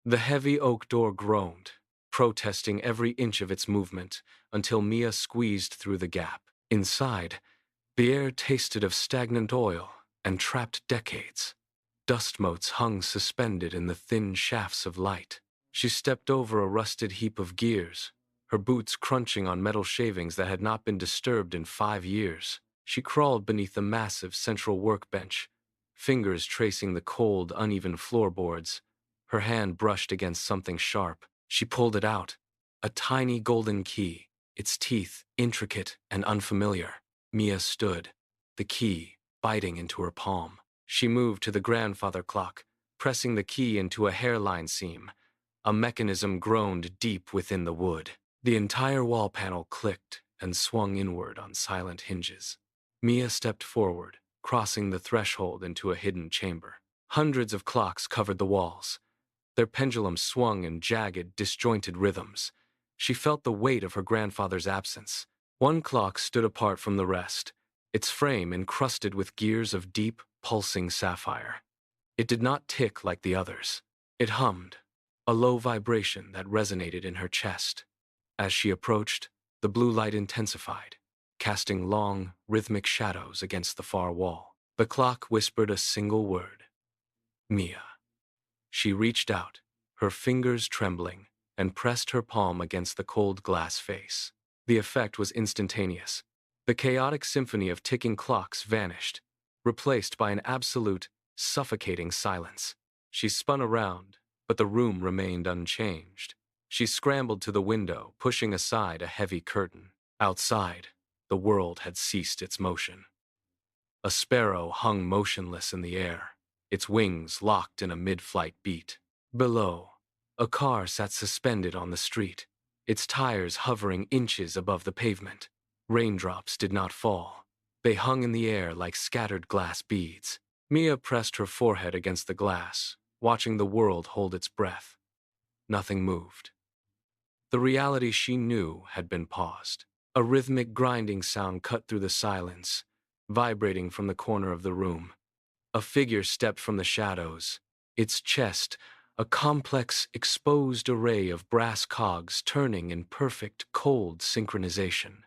The heavy oak door groaned, protesting every inch of its movement, until Mia squeezed through the gap. Inside, the air tasted of stagnant oil and trapped decades. Dust motes hung suspended in the thin shafts of light. She stepped over a rusted heap of gears, her boots crunching on metal shavings that had not been disturbed in 5 years. She crawled beneath the massive central workbench, fingers tracing the cold, uneven floorboards. Her hand brushed against something sharp. She pulled it out, a tiny golden key, its teeth intricate and unfamiliar. Mia stood, the key biting into her palm. She moved to the grandfather clock, pressing the key into a hairline seam. A mechanism groaned deep within the wood. The entire wall panel clicked and swung inward on silent hinges. Mia stepped forward, crossing the threshold into a hidden chamber. Hundreds of clocks covered the walls. Their pendulums swung in jagged, disjointed rhythms. She felt the weight of her grandfather's absence. One clock stood apart from the rest, its frame encrusted with gears of deep, pulsing sapphire. It did not tick like the others. It hummed, a low vibration that resonated in her chest. As she approached, the blue light intensified, casting long, rhythmic shadows against the far wall. The clock whispered a single word: Mia. She reached out, her fingers trembling, and pressed her palm against the cold glass face. The effect was instantaneous. The chaotic symphony of ticking clocks vanished, replaced by an absolute, suffocating silence. She spun around, but the room remained unchanged. She scrambled to the window, pushing aside a heavy curtain. Outside, the world had ceased its motion. A sparrow hung motionless in the air, its wings locked in a mid-flight beat. Below, a car sat suspended on the street, its tires hovering inches above the pavement. Raindrops did not fall. They hung in the air like scattered glass beads. Mia pressed her forehead against the glass, watching the world hold its breath. Nothing moved. The reality she knew had been paused. A rhythmic grinding sound cut through the silence, vibrating from the corner of the room. A figure stepped from the shadows, its chest a complex, exposed array of brass cogs turning in perfect, cold synchronization.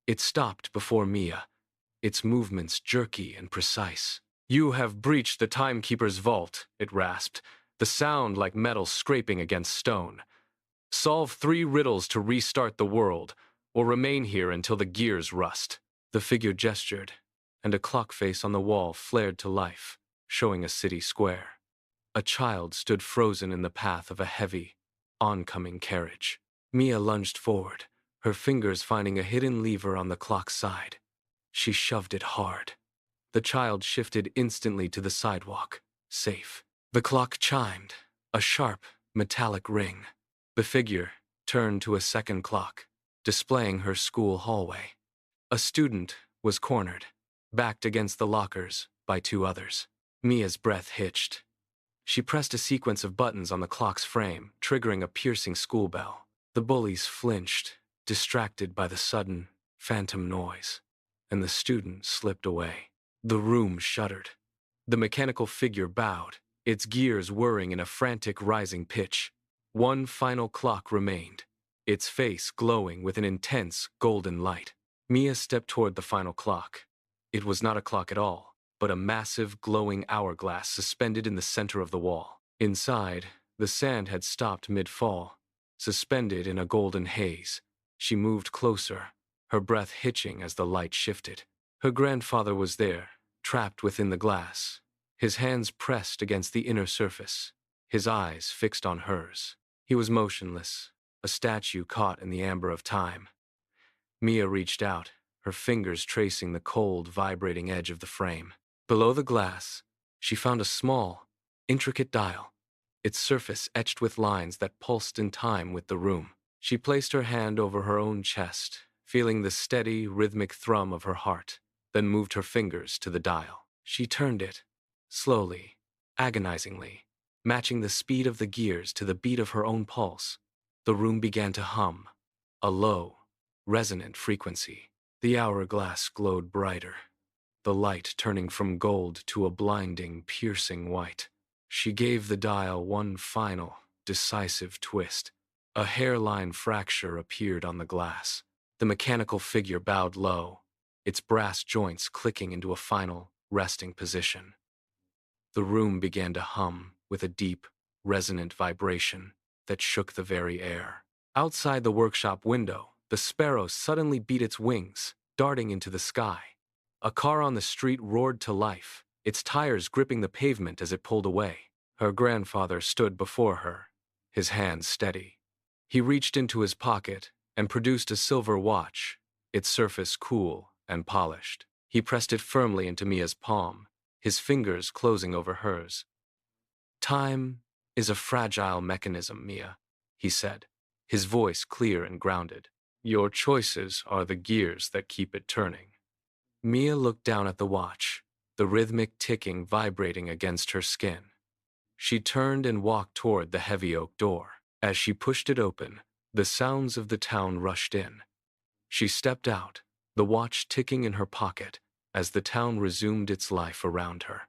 It stopped before Mia, its movements jerky and precise. "You have breached the timekeeper's vault," it rasped, the sound like metal scraping against stone. "Solve 3 riddles to restart the world, or remain here until the gears rust." The figure gestured, and a clock face on the wall flared to life, showing a city square. A child stood frozen in the path of a heavy, oncoming carriage. Mia lunged forward, her fingers finding a hidden lever on the clock's side. She shoved it hard. The child shifted instantly to the sidewalk, safe. The clock chimed, a sharp, metallic ring. The figure turned to a second clock, displaying her school hallway. A student was cornered, backed against the lockers by 2 others. Mia's breath hitched. She pressed a sequence of buttons on the clock's frame, triggering a piercing school bell. The bullies flinched, distracted by the sudden, phantom noise, and the student slipped away. The room shuddered. The mechanical figure bowed, its gears whirring in a frantic rising pitch. One final clock remained, its face glowing with an intense, golden light. Mia stepped toward the final clock. It was not a clock at all, but a massive, glowing hourglass suspended in the center of the wall. Inside, the sand had stopped mid-fall, suspended in a golden haze. She moved closer, her breath hitching as the light shifted. Her grandfather was there, trapped within the glass, his hands pressed against the inner surface, his eyes fixed on hers. He was motionless, a statue caught in the amber of time. Mia reached out, her fingers tracing the cold, vibrating edge of the frame. Below the glass, she found a small, intricate dial, its surface etched with lines that pulsed in time with the room. She placed her hand over her own chest, feeling the steady, rhythmic thrum of her heart, then moved her fingers to the dial. She turned it, slowly, agonizingly, matching the speed of the gears to the beat of her own pulse. The room began to hum, a low, resonant frequency. The hourglass glowed brighter, the light turning from gold to a blinding, piercing white. She gave the dial one final, decisive twist. A hairline fracture appeared on the glass. The mechanical figure bowed low, its brass joints clicking into a final, resting position. The room began to hum with a deep, resonant vibration that shook the very air. Outside the workshop window, the sparrow suddenly beat its wings, darting into the sky. A car on the street roared to life, its tires gripping the pavement as it pulled away. Her grandfather stood before her, his hands steady. He reached into his pocket and produced a silver watch, its surface cool and polished. He pressed it firmly into Mia's palm, his fingers closing over hers. "Time is a fragile mechanism, Mia," he said, his voice clear and grounded. "Your choices are the gears that keep it turning." Mia looked down at the watch, the rhythmic ticking vibrating against her skin. She turned and walked toward the heavy oak door. As she pushed it open, the sounds of the town rushed in. She stepped out, the watch ticking in her pocket, as the town resumed its life around her.